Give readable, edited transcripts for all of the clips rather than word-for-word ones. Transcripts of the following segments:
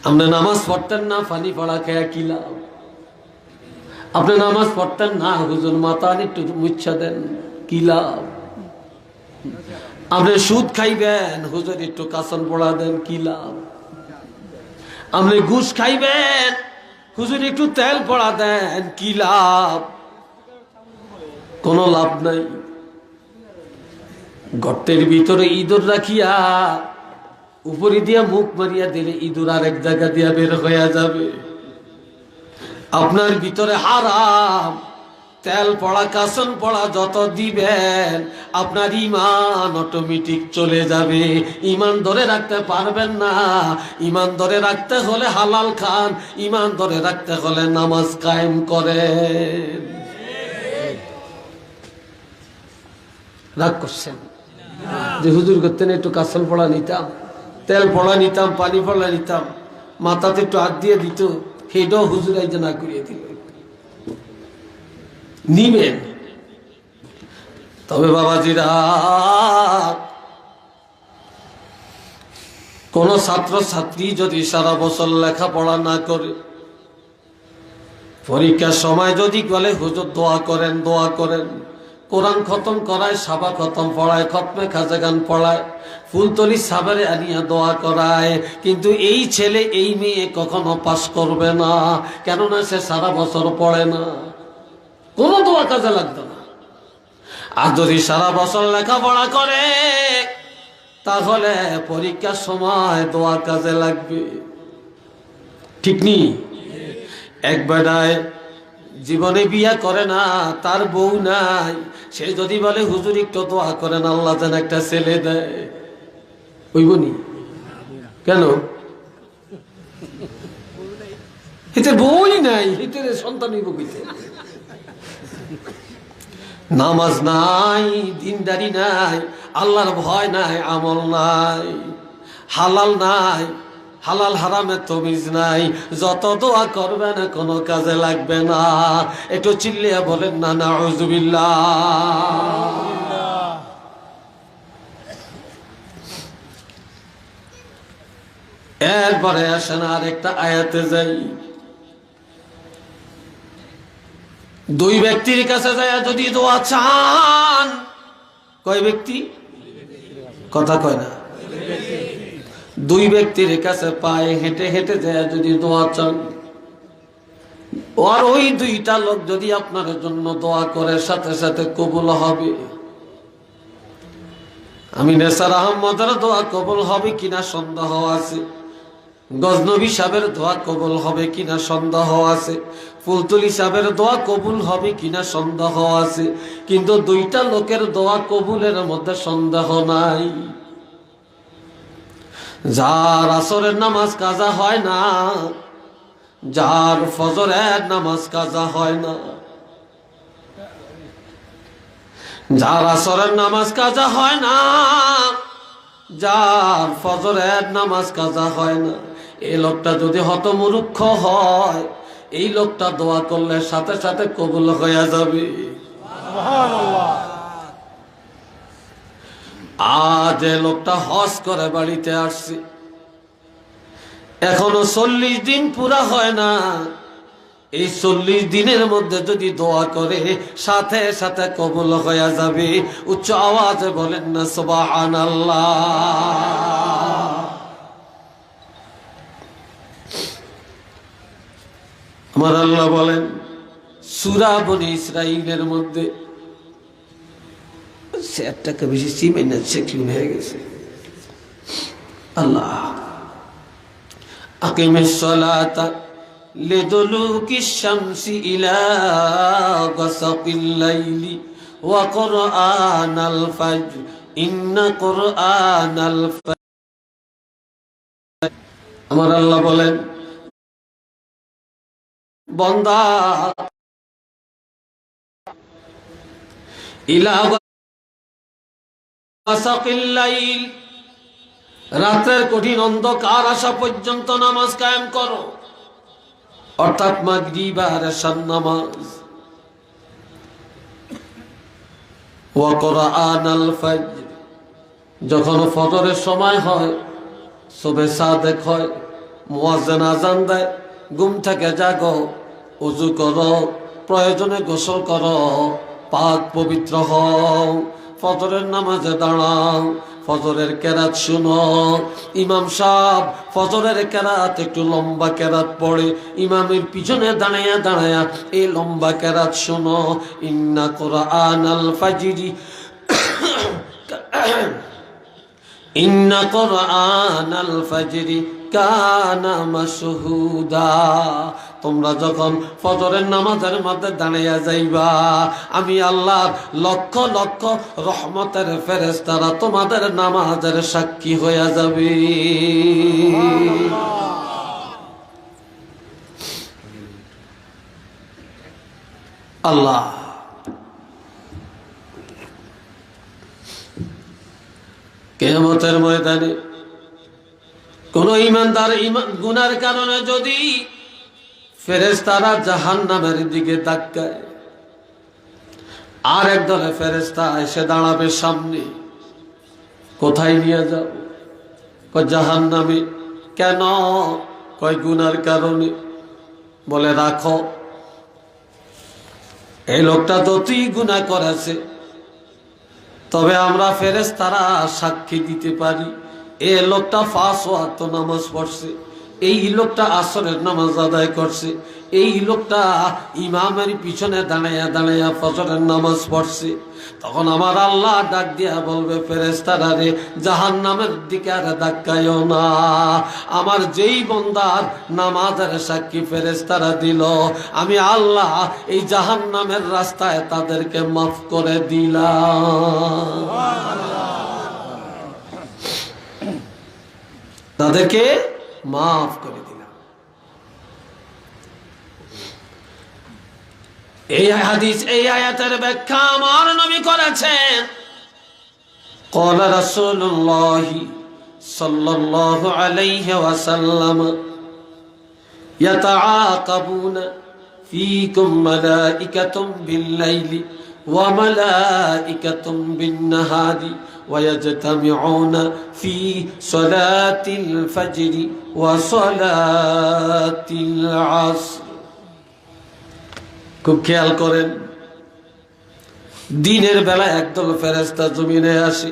আপনি নামাজ পড়তেন না, পানি পড়া খেয়া কি লাভ? আপনি নামাজ পড়তেন না, হুজুর মাথা একটু মুচ্ছা দেন, কি লাভ? আপনি সুদ খাইবেন, হুজুর একটু কাসন পড়া দেন, কি লাভ? আপনি ঘুষ খাইবেন, হুজুর একটু তেল পড়া দেন, কি লাভ? কোনো লাভ নাই। গর্তের ভিতরে ইঁদুর রাখিয়া উপরে দিয়া মুখ মারিয়া দিলে ইঁদুর আরেক জায়গা দিয়া বের হইয়া যাবে। আপনার ভিতরে হারাম, তেল পড়া কাসন পড়া যত দিবেন আপনার ইমান অটোমেটিক চলে যাবে। ইমান ধরে রাখতে পারবেন না। ইমান ধরে রাখতে হলে হালাল খান, ইমান ধরে রাখতে হলে নামাজ কায়েম করেন। রাগ করছেন যে হুজুর করতেন একটু কাসন পড়া নিতাম, তেল পড়া নিতাম, পানি পড়া নিতাম, মাথাতে একটু হাত দিয়ে দিত, সেটাও হুজুর আইজা না করিয়ে দিল। নিবেন। তবে বাবাজিরা, কোন ছাত্র ছাত্রী যদি সারা বছর লেখাপড়া না করে, পরীক্ষার সময় যদি বলে হুজুর দোয়া করেন, দোয়া করেন, কোরআন খতম করায়, সাবা খতম পড়ায়, খতমে খাজাগান পড়ায়, ফুলতলি সাবারে আনিয়া দোয়া করায়, কিন্তু এই ছেলে এই মেয়ে কখনো পাস করবে না। কেননা সে সারা বছর পড়ে না, কোনো দোয়া কাজে লাগতো না। আর যদি সারা বছর লেখাপড়া করে তাহলে পরীক্ষার সময় দোয়া কাজে লাগবে। ঠিক নি? এক বেড়ায় জীবনে বিয়া করে না, তার বউ নাই, সে যদি বলে হুজুর একটু দোয়া করেন আল্লাহ যেন একটা ছেলে দেয়, হইব নি? কেন? এতে বউই নাই, এতে সন্তান হইব কইতে? নামাজ নাই, দিনদারি নাই, আল্লাহর ভয় নাই, আমল নাই, হালাল নাই, হালাল হারামের তমিজ নাই, যত দোয়া করবে না কোনো কাজে লাগবে না। একটু চিল্লিয়া বলেন না নাউযুবিল্লাহ। এরপরে আসেন আরেকটা আয়াতে যাই। দুই ব্যক্তির কাছে যায় যদি দোয়া চান, কয় ব্যক্তি? কথা কয় না। দুই ব্যক্তির কাছে পায়ে হেঁটে হেঁটে যায় যদি দোয়া চান, আর ওই দুইটা লোক যদি আপনার জন্য দোয়া করে, সাথে সাথে কবুল হবে। আমি নেসার আহমদের দোয়া কবুল হবে কিনা সন্দেহ আছে, গজনবী সাহেবের দোয়া কবুল হবে কিনা সন্দেহ আছে, ফুলতুলি সাহেবের দোয়া কবুল হবে কিনা সন্দেহ আছে, কিন্তু দুইটা লোকের দোয়া কবুলের মধ্যে সন্দেহ নাই। যার আসরের নামাজ কাজা হয় না, যার ফজরের নামাজ কাজা হয় না, যার আসরের নামাজ কাজা হয় না, যার ফজরের নামাজ কাজা হয় না, এই লোকটা যদি হতমূর্খ হয়, এই লোকটা দোয়া করলে সাথে সাথে কবুল হয়ে যাবে। সুবহানাল্লাহ। আজ এই লোকটা হজ করে বাড়িতে আসছে, এখনো 40 দিন পুরা হয় না, এই 40 দিনের মধ্যে যদি দোয়া করে সাথে সাথে কবুল হয়ে যাবে। উচ্চ আওয়াজে বলেন না সুবহানাল্লাহ। আমার আল্লাহ বলেন সূরা বনী ইসরাঈলের মধ্যে, সেটাকে বেশি চিমেন না, সেক্সিন হয়ে গেছে। আল্লাহ আকিমিস সালাতা লিদুলুকিশ শামসি ইলা গাসাকিল লাইলি ওয়া কুরআনাল ফাজর ইন্না কুরআনাল ফাজর। আমার আল্লাহ বলেন বান্দা ইলা গাসাকিল লাইল, রাতের কঠিন অন্ধকার আসা পর্যন্ত নামাজ কায়েম করো, অর্থাৎ মাগরিব আর এশার নামাজ। ওয়া কুরআনাল ফাজর, যখন ফজরের সময় হয়, সুবহে সাদেক হয়, মুয়াজ্জিন আযান দেয়, ঘুম থেকে জাগো, ওযু করো, প্রয়োজনে গোসল করো, পাক পবিত্র হও, ফজরের নামাজে দাঁড়াও, ফজরের কেরাত শুনো। ইমাম সাহেব ফজরের কেরাত একটু লম্বা কেরাত পড়ে, ইমামের পিছনে দাঁড়ায়া দাঁড়ায়া এই লম্বা কেরাত শুনো। ইন্না কুরআনাল ফাজরি ইন্না কুরআনাল ফাজরি কানা মাশহুদা। তোমরা যখন ফজরের নামাজের মধ্যে দাঁড়াইয়া যাইবা, আমি আল্লাহ লক্ষ লক্ষ রহমতের ফেরেশতারা তোমাদের নামাজের সাক্ষী হইয়া যাবে। আল্লাহ কিয়ামতের ময়দানে কোন ইমানদার গুনার কারণে যদি ফেরেশতারা জাহান্নামের দিকে ধাক্কায়, আর একদলে ফেরেশতা এসে দাঁড়াবে সামনে, কোথায় নিয়ে যাও? কয় জাহান্নামে। কেন? কয় গুনার কারণে। বলে রাখো, এই লোকটা যতই গুনাহ করেছে, তবে আমরা ফেরেশতারা সাক্ষী দিতে পারি এই লোকটা 5 ওয়াক্ত নামাজ পড়ছে, এই লোকটা আসরের নামাজ আদায় করছে, এই লোকটা ইমামের পিছনে দাঁড়াইয়া দাঁড়াইয়া ফজরের নামাজ পড়ছে। তখন আমার আল্লাহ ডাক দিয়া বলবে, ফেরেশতারা রে, জাহান্নামের দিকে আর ধাক্কায়ও না। আমার যেই বান্দার নামাজের সাক্ষী ফেরেশতারা দিল, আমি আল্লাহ এই জাহান্নামের রাস্তায় তাদেরকে মাফ করে দিলাম। তাদেরকে মাফ করে দিলাম। এই হাদিস, এই আয়াতের ব্যাখ্যা আমার নবী করেছেন। قال رسول الله صلى الله عليه وسلم يتعاقبون فيكم ملائكة بالليل وملائكة بالنهار ويجتمعون في صلاة الفجر وصلاة العصر। খুব খেয়াল করেন, দিনের বেলা একদল ফেরেশতা জমিনে আসে,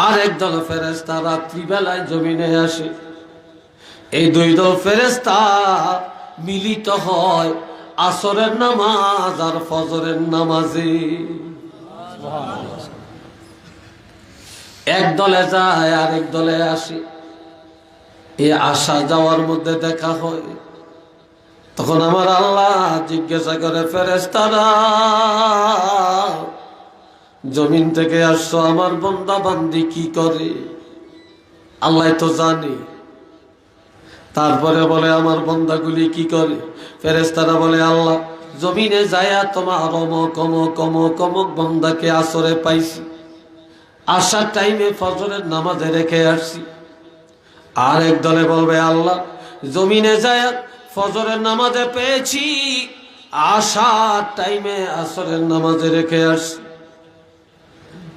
আর একদল ফেরেশতা রাত্রি বেলায় জমিনে আসে। এই দুই দল ফেরেশতা মিলিত হয় আসরের নামাজ আর ফজরের নামাজে। এক দলে যায় আর এক দলে আসে। এই আসা যাওয়ার মধ্যে দেখা হয়। তখন আমার আল্লাহ জিজ্ঞাসা করে, ফেরেশতারা, জমিন থেকে আসছো, আমার বান্দা বান্দি কি করে? আল্লাহ তো জানে। তারপরে বলে, আমার বান্দাগুলি কি করে? ফেরেশতারা বলে, আল্লাহ জমিনে যায়া তোমার অমক অমক অমক অমক বান্দাকে আসরে পাইছি, আসার টাইমে ফজরের নামাজে রেখে আসছি। আর এক দলে বলবে, আল্লাহ জমিনে যায় ফজরের নামাজে পেয়েছি, আসার টাইমে আসরের নামাজে রেখে আসছি।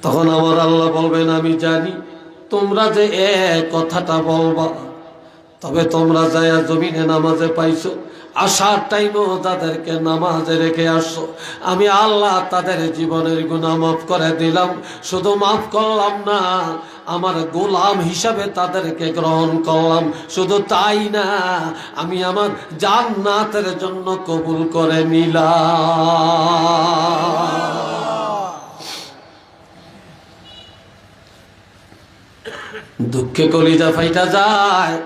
তখন আমার আল্লাহ বলবেন, আমি জানি তোমরা যে কথাটা বলবা, তবে তোমরা যায় জমিনে নামাজে পাইছো, আসার টাইমেও তাদেরকে নামাজে রেখে আসছো। আমি আল্লাহ তাদের জীবনের গুনাহ মাফ করে দিলাম। শুধু মাফ করলাম না, আমার গোলাম হিসাবে তাদেরকে গ্রহণ করলাম। শুধু তাই না, আমি আমার জান্নাতের জন্য কবুল করে নিলাম। দুঃখে কলিজা ফাইটা যায়।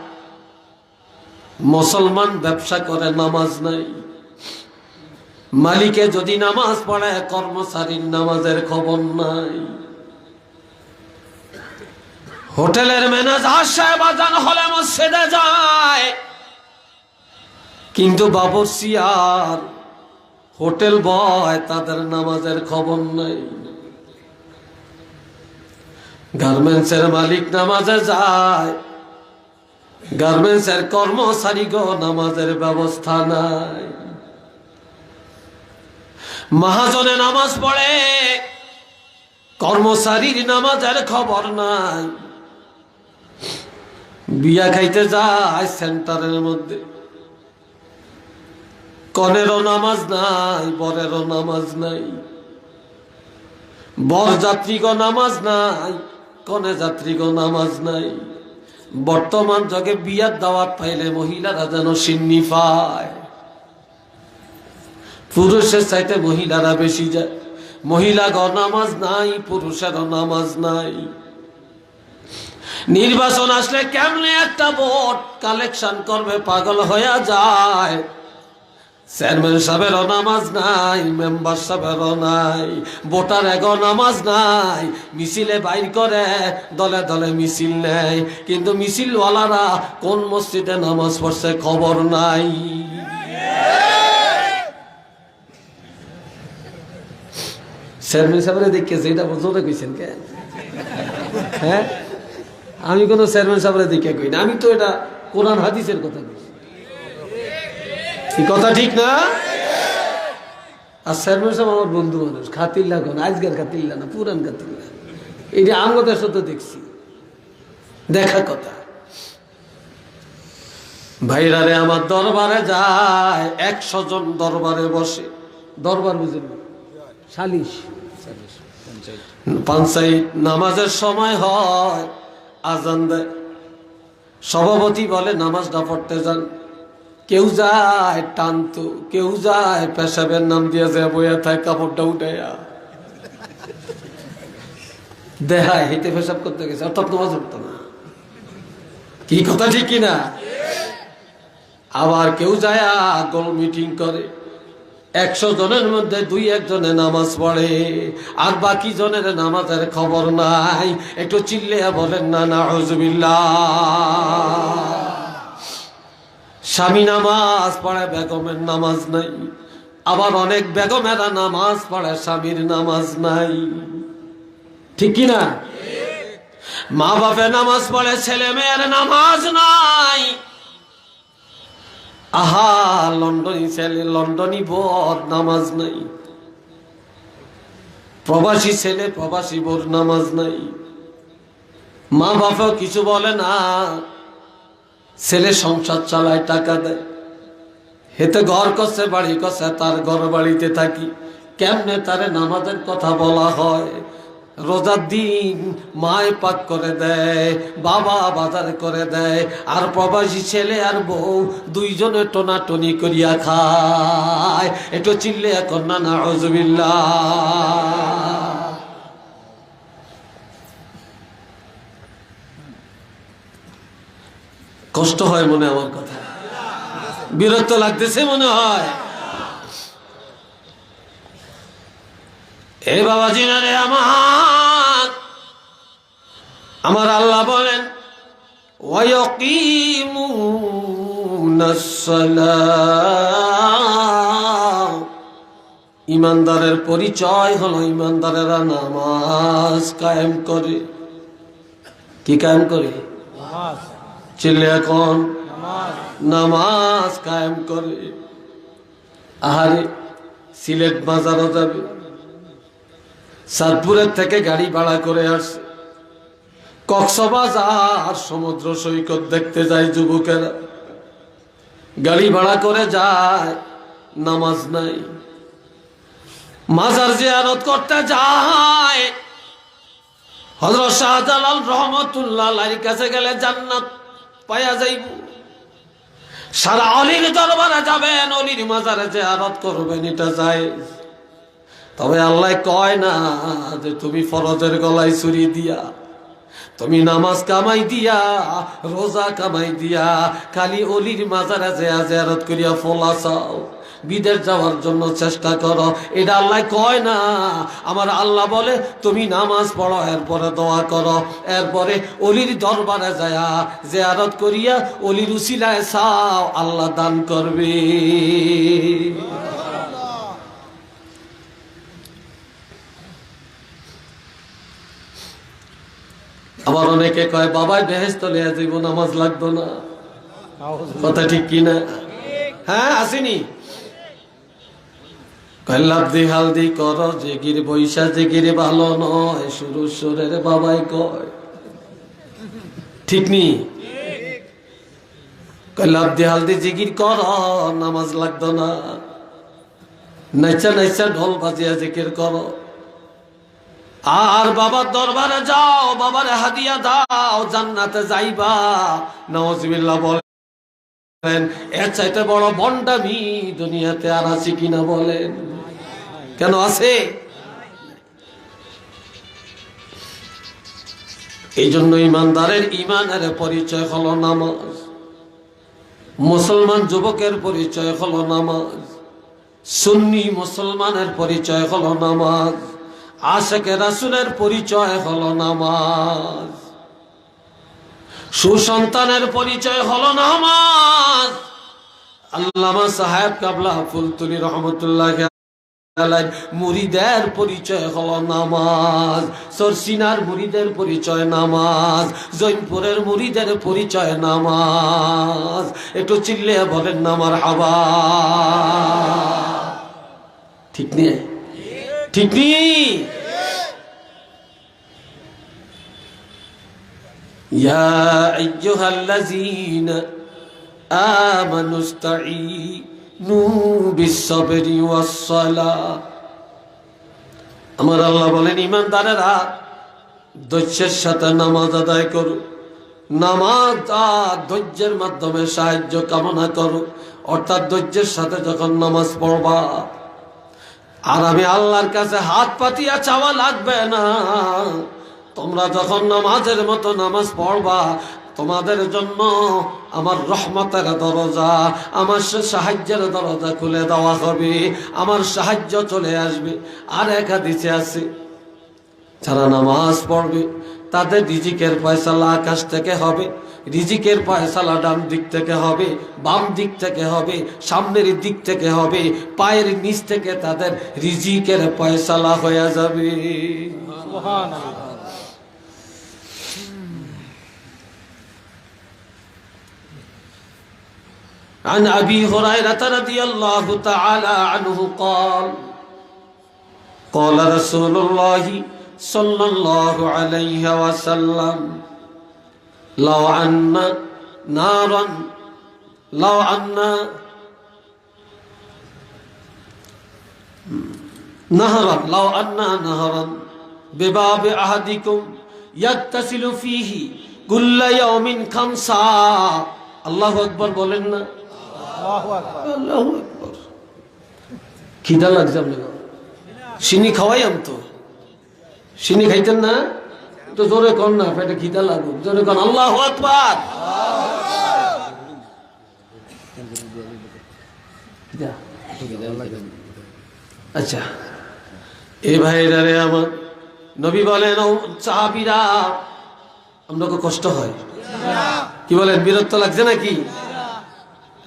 মুসলমান ব্যবসা করে, নামাজ নাই। মালিকে যদি নামাজ পড়ে, কর্মচারীর নামাজের খবর নাই। হোটেলের ম্যানেজার সাহেব আজান হলে মসজিদে যায়, কিন্তু বাবুর্চি আর হোটেল বয় তাদের নামাজের খবর নাই। গার্মেন্টসের মালিক নামাজে যায়, গার্মেন্টসের কর্মচারী গো নামাজের ব্যবস্থা নাই। মহাজনে নামাজ পড়ে, কর্মচারীর নামাজের খবর নাই। বিয়া খাইতে যায় সেন্টারের মধ্যে, কনেরও নামাজ নাই, বরেরও নামাজ নাই, বর যাত্রীগো নামাজ নাই, কনে যাত্রীগো নামাজ নাই। বর্তমান যুগে বিয়ার দাওয়াত পাইলে মহিলারা যেন সিন্নি পায়, পুরুষের চাইতে মহিলারা বেশি যায়। মহিলাগো নামাজ নাই, পুরুষেরও নামাজ নাই। নির্বাচন আসলে কেমনে একটা ভোট কালেকশন করবে পাগল হয়ে যায়। চেয়ারম্যান সাহেবেরও নামাজ নাই, মেম্বার সাহেবেরও নাই, ভোটার এগো নামাজ নাই। মিছিলে বাইর করে, দলে দলে মিছিল নেয়, কিন্তু মিছিলওয়ালারা কোন মসজিদে নামাজ পড়ছে খবর নাই। চেয়ারম্যান সাহেবের দেখেছে, এটা জোরে কইছেন কেন? হ্যাঁ, আমি কোনো চেয়ারম্যান সাহেবের দেখে কই না, আমি তো এটা কোরআন হাদিসের কথা কইছি। কথা ঠিক না? আর চেয়ারম্যান সাহেব আমার বন্ধু মানুষ, খাতিল্লা কোন আজকের খাতিল্লা না, পুরান খাতিল্লা। এইটা আমগদের সাথে দেখছি, দেখা কথা। ভাইরা রে, আমার দরবারে যায় 100 জন দরবারে বসে। দরবার বুঝেন? সালিশ, পঞ্চায়েত। নামাজের সময় হয়, আজান দেয়, সভাপতি বলে নামাজটা পড়তে যান। কেউ যায় টানতো, কেউ যায় পেশাবের নাম দিয়ে যায় বইয়া থাকে, কাপড়টা উঠাইয়া দেখায় হেঁটে পেশাব করতে গেছে, অর্থাৎ নামাজ পড়তো না। কি কথা ঠিক কিনা? আবার কেউ যায় গোল মিটিং করে, 100 জনের মধ্যে 2-1 জনে নামাজ পড়ে, আর বাকি জনের নামাজের খবর নাই। একটু চিল্লিয়া বলেন না নাউজুবিল্লাহ। স্বামী নামাজ পড়ে, বেগমের নামাজ নাই। আবার অনেক বেগমেরা নামাজ পড়ে, স্বামীর নামাজ নাই। ঠিক কিনা? মা বাপে নামাজ পড়ে, ছেলে মেয়ের নামাজ নাই। আহা, লন্ডনী ছেলে, লন্ডনী বোর নামাজ নাই। প্রবাসী ছেলে, প্রবাসী বোর নামাজ নাই। মা বাপেও কিছু বলে না, ছেলে সংসার চালায়, টাকা দেয়, হেতে ঘর করছে, বাড়ি করছে, তার ঘর বাড়িতে থাকি। কেমনে তারে নামাজের কথা বলা হয়? রোজার দিন মায় পাক করে দেয়, বাবা বাজার করে দেয়, আর প্রবাসী ছেলে আর বউ 2 জনে টোনাটনি করিয়া খায়। একটু চিল্লে এখন না নাউজুবিল্লাহ। কষ্ট হয় মনে, আমার কথা বিরক্ত লাগতেছে মনে হয়। এ বাবাজি না রে আমার আল্লাহ বলেন, ওয়ায়াকিমুনাস সালাহ। ইমানদারের পরিচয় হলো ইমানদারেরা নামাজ কায়েম করে। কি কায়েম করে? চিল্লে এখন নামাজ কায়েম করে। আহারে, সিলেট বাজারও যাবে, সাতপুরের থেকে গাড়ি ভাড়া করে আসছে, কক্সবাজার সমুদ্র সৈকত দেখতে যায় যুবকেরা, গাড়ি ভাড়া করে যায়, নামাজ নাই। মাজার জিয়ারত করতে যায়, হযরত শাহজালাল রহমাতুল্লাহ আলাইহির কাছে গেলে জান্নাত পায়া যাইব। সারা অলির দরবারে যাবেন, অলির মাজারে জিয়ারত করবেন, এটা জায়েজ। তবে আল্লাহ কয় না যে তুমি ফরজের গলায় ছুরি দিয়া, তুমি নামাজ কামাই দিয়া, রোজা কামাই দিয়া খালি অলির মাজারে জিয়ারত করিয়া ফলা চাও, বিদেশ যাওয়ার জন্য চেষ্টা করো, এটা আল্লাহ কয় না। আমার আল্লাহ বলে তুমি নামাজ পড়ো, এরপরে দোয়া করো, এরপরে অলির দরবারে যায়া জিয়ারত করিয়া অলির উসিলায় চাও, আল্লাহ দান করবে। আবার অনেকে কয় বাবাই বেহেশত লিয়া যাইব, নামাজ লাগতো না। কথা ঠিক কিনা? হ্যাঁ, আসেনি? লাভদি হালদি কর, জেগির বৈশা জেগির ভালো নয়, সুরের বাবাই কয়। ঠিক নি? লাফদি হালদি জিকির কর, নামাজ লাগতো না। নাইচা নাইচা ঢোল বাজিয়া জিকির করো। আর বাবার দরবারে যাও, বাবারে হাদিয়া দাও, জান্নাতে যাইবা। নাউজুবিল্লাহ বলেন, এর চাইতে বড় ভণ্ডামি দুনিয়াতে আর আছে কিনা বলেন? কেন আছে? এই জন্য ইমানদারের ইমানের পরিচয় হলো নামাজ। মুসলমান যুবকের পরিচয় হলো নামাজ। সুন্নি মুসলমানের পরিচয় হলো নামাজ। আশিকে রাসূলের পরিচয় হলো নামাজ। সুসন্তানের পরিচয় হলো নামাজ। আল্লামা সাহেব কাবলা ফুলতুলি রহমতুল্লাহ আলাইহি মুরিদের পরিচয় হলো নামাজ। সরসিনার মুরিদের পরিচয় নামাজ। জৈনপুরের মুরিদের পরিচয় নামাজ। একটু চিল্লে বলেন না মারহাবা। ঠিক নেই? ঠিক নেই? ইয়া আইয়ুহাল্লাযীনা আমানুস্তাঈনু বিস-সাবরি ওয়াস-সালাহ। আমার আল্লাহ বলেন, ঈমানদারেরা ধৈর্যের সাথে নামাজ আদায় করো। নামাজ আর ধৈর্যের মাধ্যমে সাহায্য কামনা করো। অর্থাৎ ধৈর্যের সাথে যখন নামাজ পড়বা, আর আমি আল্লাহর কাছে হাত পাতিয়া চাওয়া লাগবে না। তোমরা যখন নামাজের মতো নামাজ পড়বা, তোমাদের জন্য আমার রহমতের দরজা, আমার সাহায্যের দরজা খুলে দেওয়া হবে। আমার সাহায্য চলে আসবে। আর এক হাদিসে আছে, যারা নামাজ পড়বে তাদের রিজিকের ফয়সালা আকাশ থেকে হবে। রিজিকের ফয়সালা ডান দিক থেকে হবে, বাম দিক থেকে হবে, সামনের দিক থেকে হবে, পায়ের নিচ থেকে তাদের রিজিকের ফয়সালা হয়ে যাবে। সুবহানাল্লাহ। عن أبي هريرة رضي الله تعالى عنه قال قال رسول الله صلى الله عليه وسلم لو أن نهرا بباب أحدكم يغتسل فيه كل يوم خمسا الله أكبر বলেন না? আল্লাহু আকবার। খিদা লাগছে আপনাকে? চিনি খাওয়াইম তো। চিনি খাইতেন না তো? জোরে কর না, পেটে খিদা লাগুক। জোরে কর আল্লাহু আকবার। আচ্ছা, এই ভাইরা রে আমার, নবী বলেন, সাহাবীরা, আপনাকে কষ্ট হয়? কি বলেন, বিরক্ত লাগছে নাকি?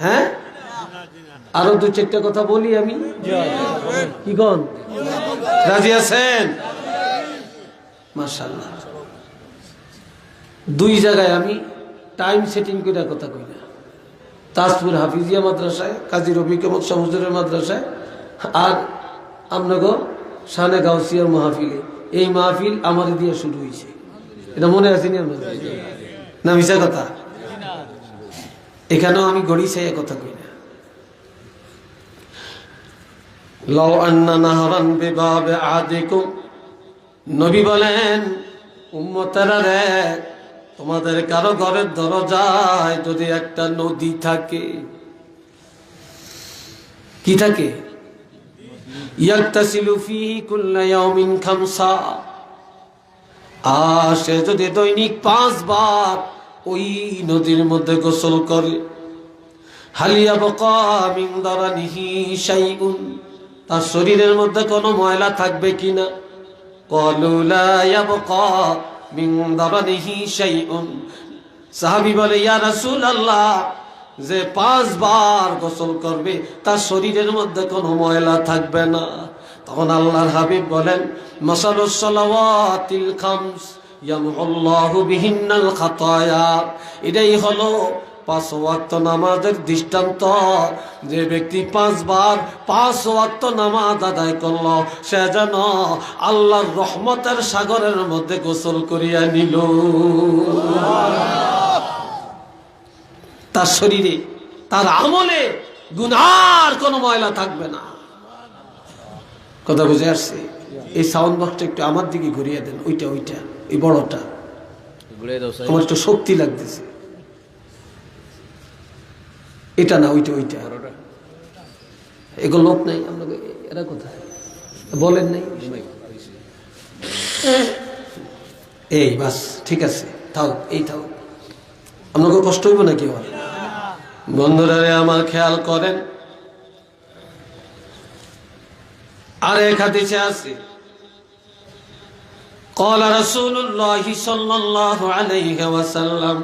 হ্যাঁ, আরো দু চারটা কথা বলি আমি। কি কোন? রাজি আছেন? মাশাআল্লাহ। দুই জায়গায় আমি টাইম সেটিং করে কথা কই না। তাজপুর হাফিজিয়া মাদ্রাসায়, কাজী রফিক আহমদ শাহ হুজুরের মাদ্রাসায়, আর আপনাকে শানে গাউসিয়ার মাহফিলে। এই মাহফিল আমার দিয়ে শুরু হয়েছে, এটা মনে আছে নি আপনাদের? না মিছা কথা? এখানেও আমি গড়ি চাই কথা কই না। লাউ আন্না নাহরান বিবাবে আহাদিকুম, নবী বলেন, উম্মতেরা রে, তোমাদের কারো ঘরের দরজায় যদি একটা নদী থাকে। কি থাকে? ইয়াগতাসিলু ফিহি কুল্লা ইয়াউমিন খামসা, আর সে যদি দৈনিক 5 বার ওই নদীর মধ্যে গোসল করে, হালিয়া বাকা মিন দারানিহি শাইউন, তার শরীরের মধ্যে কোনো ময়লা থাকবে কিনা? ক্বালু লা ইয়াবকা মিন দারানিহি শাইউন। সাহাবী বলে, ইয়া রাসূলুল্লাহ, যে 5 বার গোসল করবে তার শরীরের মধ্যে কোনো ময়লা থাকবে না। তখন আল্লাহর হাবিব বলেন, মাসালুস সালাওয়াতিল খামস ইয়ামহুল্লাহু বিহিন্নাল খাতায়া। এটাই হলো 5 ওয়াক্ত নামাজের দৃষ্টান্ত। যে ব্যক্তি 5 বার 5 ওয়াক্ত নামাজ আদায় করল, সে যেন আল্লাহর রহমতের সাগরের মধ্যে গোসল করিয়া নিল। তার শরীরে তার আমলে গুনার কোনো ময়লা থাকবে না। কথা বুঝে আসছে? এই সাউন্ড বক্সটা একটু আমার দিকে ঘুরিয়ে দেন, ওইটা এই বড়টা, আমার একটু শক্তি লাগতেছে। এটা না, ওইটা এগুলো লোক নাই আপনাকে, এরা কোথায় বলেন নাই? এই বাস ঠিক আছে, থাক এই থাক, আপনাকে কষ্ট হইব নাকি? বন্ধুরা আমার খেয়াল করেন, আর এক হাদিসে আছে قال رسول الله صلى الله عليه وسلم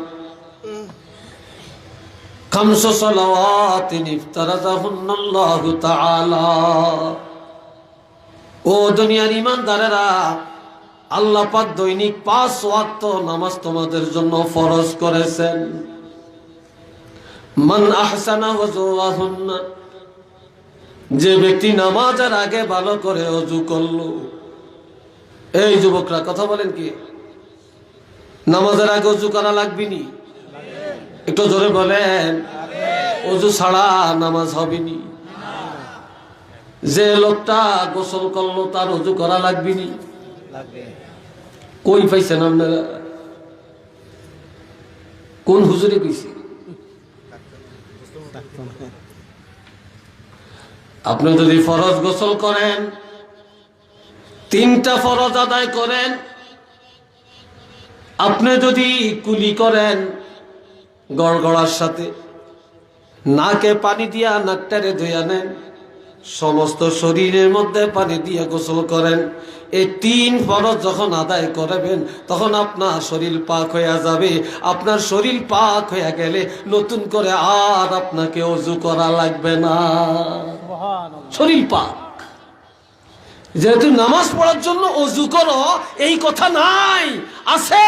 خمس صلوات افترضهن الله تعالى ও দুনিয়ার ঈমানদারেরা, আল্লাহ পাক দৈনিক 5 ওয়াক্ত নামাজ তোমাদের জন্য ফরজ করেছেন। মান আহসানা ওযুহুন্না, যে ব্যক্তি নামাজের আগে ভালো করে ওযু করলো। এই যুবকরা কথা বলেন কি, নামাজের আগে ওযু করা লাগবে নি? একটু জোরে বলেন। ওযু ছাড়া নামাজ হবে নি। যে লোকটা গোসল করলো তার ওযু করা লাগবে নি? কই পাইছেন আপনারা? কোন হুজুরে কইছে? আপনি যদি ফরজ গোসল করেন, 3টা ফরজ আদায় করেন, আপনি যদি কুলি করেন গড়গড়ার সাথে, নাকে পানি দিয়া নাকটারে ধুইয়া নেন, সমস্ত শরীরের মধ্যে পানি দিয়ে গোসল করেন, এই 3 ফরজ যখন আদায় করবেন তখন আপনার শরীর পাক হয়ে যাবে। আপনার শরীর পাক হয়ে গেলে নতুন করে আর আপনাকে ওযু করা লাগবে না। শরীর পাক। যেহেতু নামাজ পড়ার জন্য ওযু করো এই কথা নাই, আছে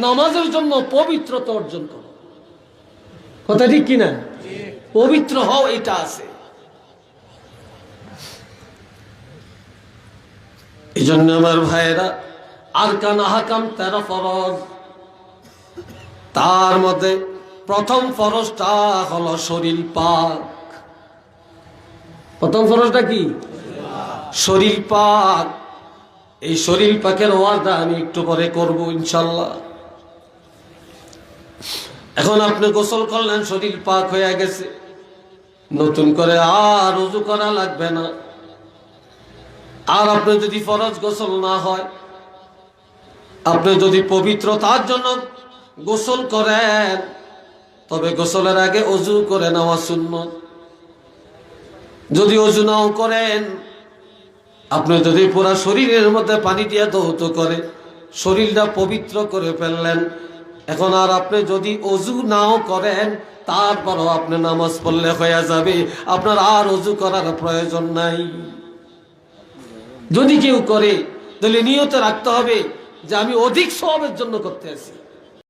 নামাজের জন্য পবিত্রতা অর্জন করো। কথা ঠিক কিনা? পবিত্র হও, এটা আছে। এই জন্য আমার ভাইয়েরা, আরকান আহকাম 13 ফরজ, তার মধ্যে প্রথম ফরজটা হলো শরীর পাক। প্রথম ফরজটা কি? শরীর পাক। এই শরীর পাকের ওয়াদা আমি একটু পরে করব ইনশাআল্লাহ। এখন আপনি গোসল করলেন, শরীর পাক হয়ে গেছে, নতুন করে আর ওযু করা লাগবে না। আর আপনি যদি ফরজ গোসল না হয়, আপনি যদি পবিত্রতার জন্য গোসল করেন, তবে গোসলের আগে ওযু করে নেওয়া সুন্নাত। যদি ওযু নাও করেন, আপনি যদি পুরা শরীরের মধ্যে পানি দিয়ে ধৌত করে শরীরটা পবিত্র করে ফেললেন, এখন আর আপনি যদি ওযু নাও করেন তারপরও আপনি নামাজ পড়লে হয়ে যাবে, আপনার আর ওযু করার প্রয়োজন নাই। যদি কেউ করে তাহলে নিয়তে রাখতে হবে যে আমি অধিক সওয়াবের জন্য করতে আছি।